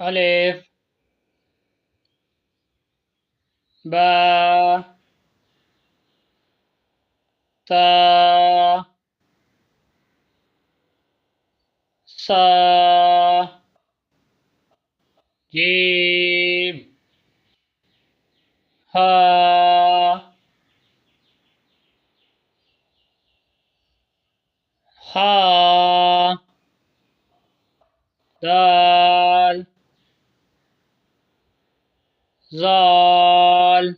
ألف باء تاء صاء جيم ها خاء دال ظال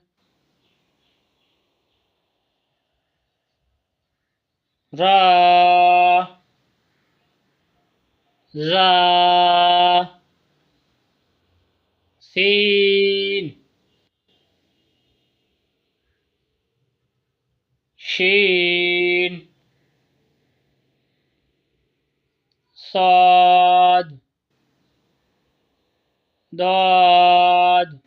را زا سين شين صاد ضاد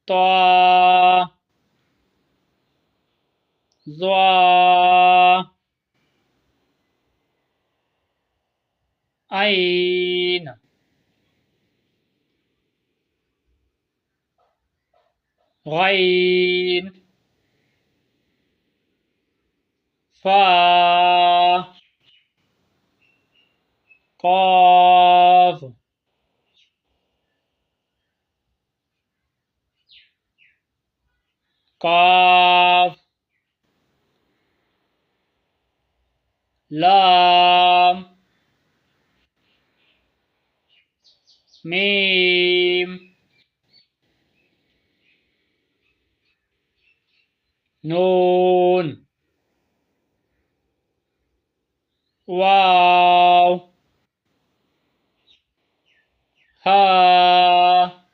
طا ظا عين غين فا قاف قاف لام ميم نون واو ها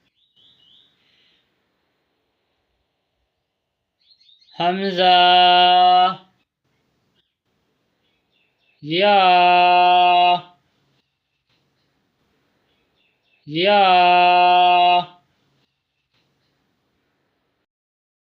همزة يا